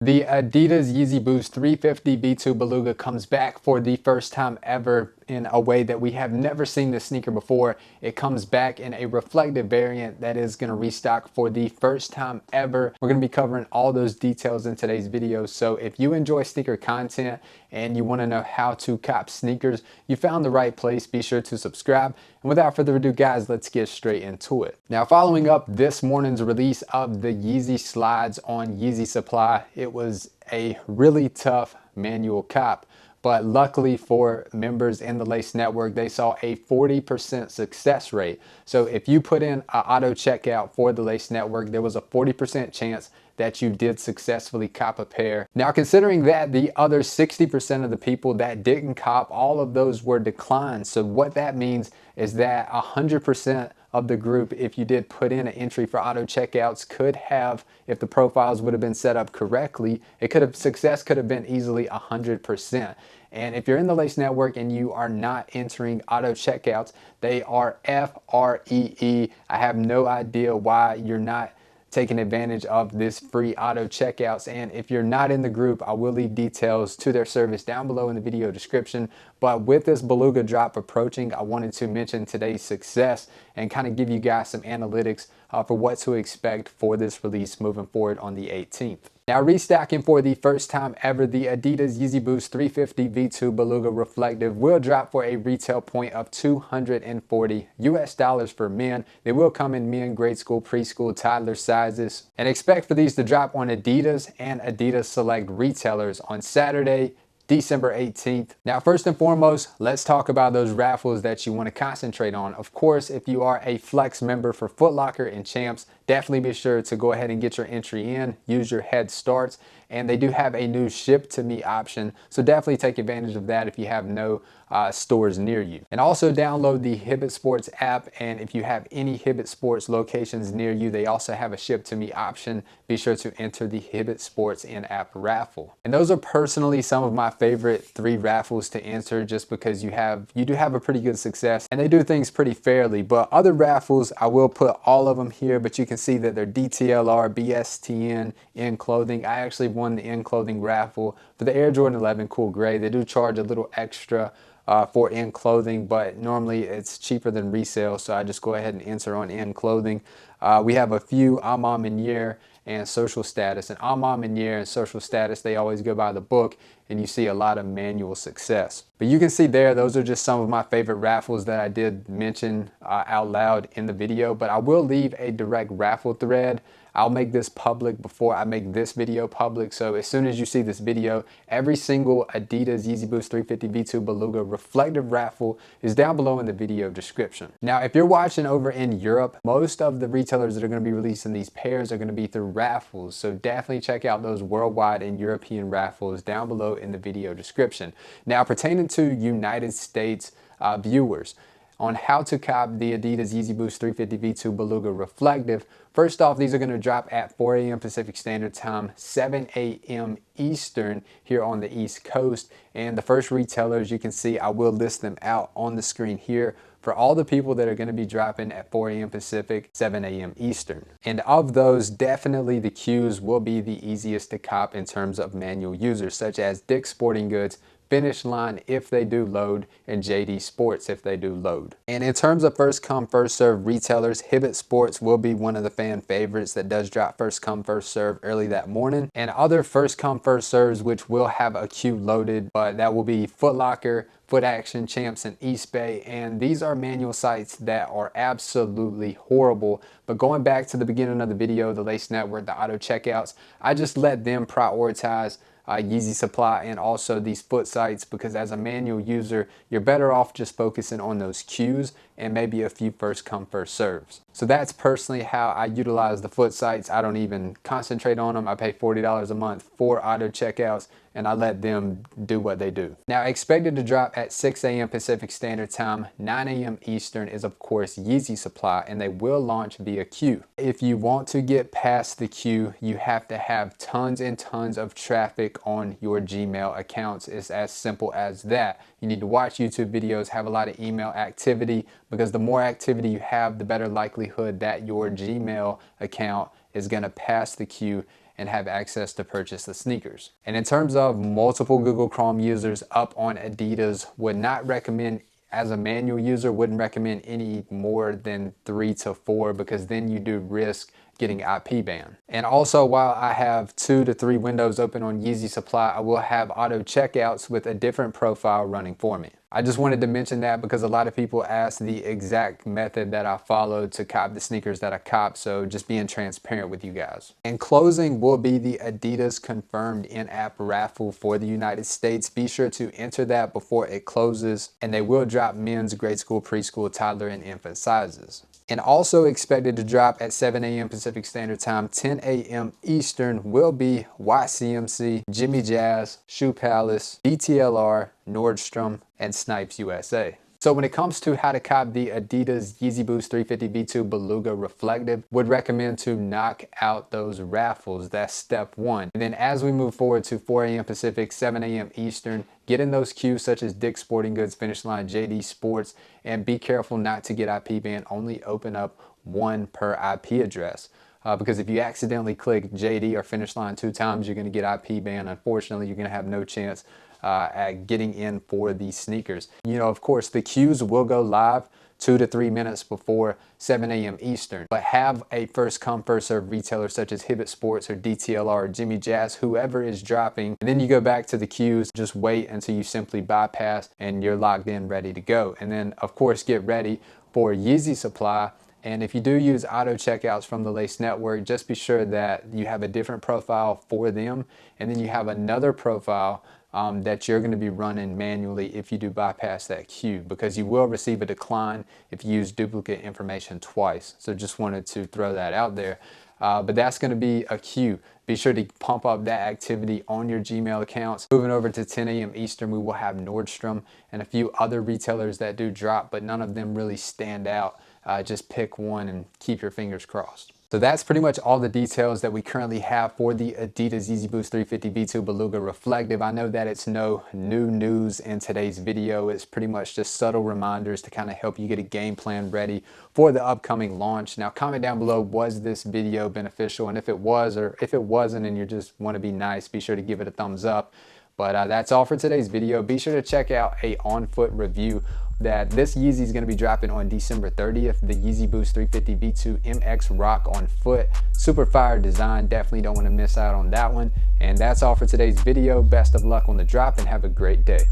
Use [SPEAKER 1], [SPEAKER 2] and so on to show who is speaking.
[SPEAKER 1] The Adidas Yeezy Boost 350 V2 Beluga comes back for the first time ever in a way that we have never seen this sneaker before. It comes back in a reflective variant that is going to restock for the first time ever. We're going to be covering all those details in today's video. So if you enjoy sneaker content and you want to know how to cop sneakers, you found the right place. Be sure to subscribe. And without further ado, guys, let's get straight into it. Now, following up this morning's release of the Yeezy slides on Yeezy Supply, it was a really tough manual cop. But luckily for members in the Lace Network, they saw a 40% success rate. So if you put in an auto checkout for the Lace Network, there was a 40% chance that you did successfully cop a pair. Now, considering that the other 60% of the people that didn't cop, all of those were declined. So what that means is that 100% of the group, if you did put in an entry for auto checkouts, could have, if the profiles would have been set up correctly, success could have been easily 100%. And if you're in the Lace Network and you are not entering auto checkouts, they are free. I have no idea why you're not taking advantage of this free auto checkouts. And if you're not in the group, I will leave details to their service down below in the video description. But with this Beluga drop approaching, I wanted to mention today's success and kind of give you guys some analytics for what to expect for this release moving forward on the 18th. Now, restocking for the first time ever, the Adidas Yeezy Boost 350 V2 Beluga Reflective will drop for a retail point of $240 for men. They will come in men, grade school, preschool, toddler sizes. And expect for these to drop on Adidas and Adidas Select retailers on Saturday, December 18th. Now, first and foremost, let's talk about those raffles that you want to concentrate on. Of course, if you are a Flex member for Foot Locker and Champs, definitely be sure to go ahead and get your entry in, use your head starts, and they do have a new ship to me option. So definitely take advantage of that if you have no stores near you. And also download the Hibbett Sports app. And if you have any Hibbett Sports locations near you, they also have a ship to me option. Be sure to enter the Hibbett Sports in-app raffle. And those are personally some of my favorite 3 raffles to enter, just because you do have a pretty good success and they do things pretty fairly. But other raffles, I will put all of them here, but you can see that they're DTLR, BSTN, in clothing. I actually won the in clothing raffle for the Air Jordan 11 Cool Gray. They do charge a little extra for in clothing, but normally it's cheaper than resale, so I just go ahead and enter on in clothing. We have a few Amam and Year and Social Status, and Amam and Year and Social Status, they always go by the book, and you see a lot of manual success. But you can see there, those are just some of my favorite raffles that I did mention out loud in the video. But I will leave a direct raffle thread. I'll make this public before I make this video public. So as soon as you see this video, every single Adidas Yeezy Boost 350 V2 Beluga reflective raffle is down below in the video description. Now, if you're watching over in Europe, most of the retailers that are going to be releasing these pairs are going to be through raffles. So definitely check out those worldwide and European raffles down below in the video description. Now, pertaining to United States viewers, on how to cop the Adidas Yeezy Boost 350 V2 Beluga Reflective. First off, these are going to drop at 4 a.m. Pacific Standard Time, 7 a.m. Eastern here on the East Coast. And the first retailers, you can see I will list them out on the screen here for all the people that are going to be dropping at 4 a.m. Pacific, 7 a.m. Eastern. And of those, definitely the Qs will be the easiest to cop in terms of manual users, such as Dick's Sporting Goods, Finish Line if they do load, and JD Sports if they do load. And in terms of first come first serve retailers, Hibbett Sports will be one of the fan favorites that does drop first come first serve early that morning. And other first come first serves which will have a queue loaded, but that will be Foot Locker, Foot Action, Champs, and East Bay. And these are manual sites that are absolutely horrible. But going back to the beginning of the video, the Lace Network, the auto checkouts, I just let them prioritize Yeezy Supply and also these foot sites, because as a manual user, you're better off just focusing on those queues and maybe a few first come first serves. So that's personally how I utilize the foot sites. I don't even concentrate on them. I pay $40 a month for auto checkouts and I let them do what they do. Now, expected to drop at 6 a.m. Pacific Standard Time, 9 a.m. Eastern is of course Yeezy Supply, and they will launch via queue. If you want to get past the queue, you have to have tons and tons of traffic on your Gmail accounts. It's as simple as that. You need to watch YouTube videos, have a lot of email activity, because the more activity you have, the better likelihood that your Gmail account is going to pass the queue and have access to purchase the sneakers. And in terms of multiple Google Chrome users up on Adidas, would not recommend, as a manual user, wouldn't recommend any more than 3 to 4, because then you do risk getting IP banned. And also, while I have 2 to 3 windows open on Yeezy Supply, I will have auto checkouts with a different profile running for me. I just wanted to mention that because a lot of people ask the exact method that I followed to cop the sneakers that I cop, so just being transparent with you guys. In closing will be the Adidas confirmed in-app raffle for the United States. Be sure to enter that before it closes, and they will drop men's, grade school, preschool, toddler, and infant sizes. And also expected to drop at 7 a.m. Pacific Standard Time, 10 a.m. Eastern will be YCMC, Jimmy Jazz, Shoe Palace, DTLR, Nordstrom, and Snipes USA. So when it comes to how to cop the Adidas Yeezy Boost 350 V2 Beluga Reflective, would recommend to knock out those raffles. That's step 1. And then as we move forward to 4 a.m. Pacific, 7 a.m. Eastern, get in those queues such as Dick's Sporting Goods, Finish Line, JD Sports, and be careful not to get IP banned. Only open up 1 per IP address. Because if you accidentally click JD or Finish Line 2 times, you're going to get IP banned. Unfortunately, you're going to have no chance at getting in for these sneakers. You know, of course, the queues will go live 2 to 3 minutes before 7 a.m. Eastern, but have a first come first serve retailer such as Hibbett Sports or DTLR or Jimmy Jazz, whoever is dropping, and then you go back to the queues. Just wait until you simply bypass and you're logged in, ready to go. And then of course get ready for Yeezy Supply. And if you do use auto checkouts from the Lace Network, just be sure that you have a different profile for them, and then you have another profile that you're going to be running manually if you do bypass that queue, because you will receive a decline if you use duplicate information twice. So just wanted to throw that out there. But that's going to be a queue. Be sure to pump up that activity on your Gmail accounts. Moving over to 10 a.m. Eastern, we will have Nordstrom and a few other retailers that do drop, but none of them really stand out. Just pick one and keep your fingers crossed. So that's pretty much all the details that we currently have for the Adidas Yeezy Boost 350 V2 Beluga Reflective. I know that it's no new news in today's video. It's pretty much just subtle reminders to kind of help you get a game plan ready for the upcoming launch. Now comment down below, was this video beneficial? And if it was, or if it wasn't and you just want to be nice, be sure to give it a thumbs up. But that's all for today's video. Be sure to check out a on-foot review that this Yeezy is going to be dropping on December 30th. The Yeezy Boost 350 V2 MX Rock on foot. Super fire design. Definitely don't want to miss out on that one. And that's all for today's video. Best of luck on the drop and have a great day.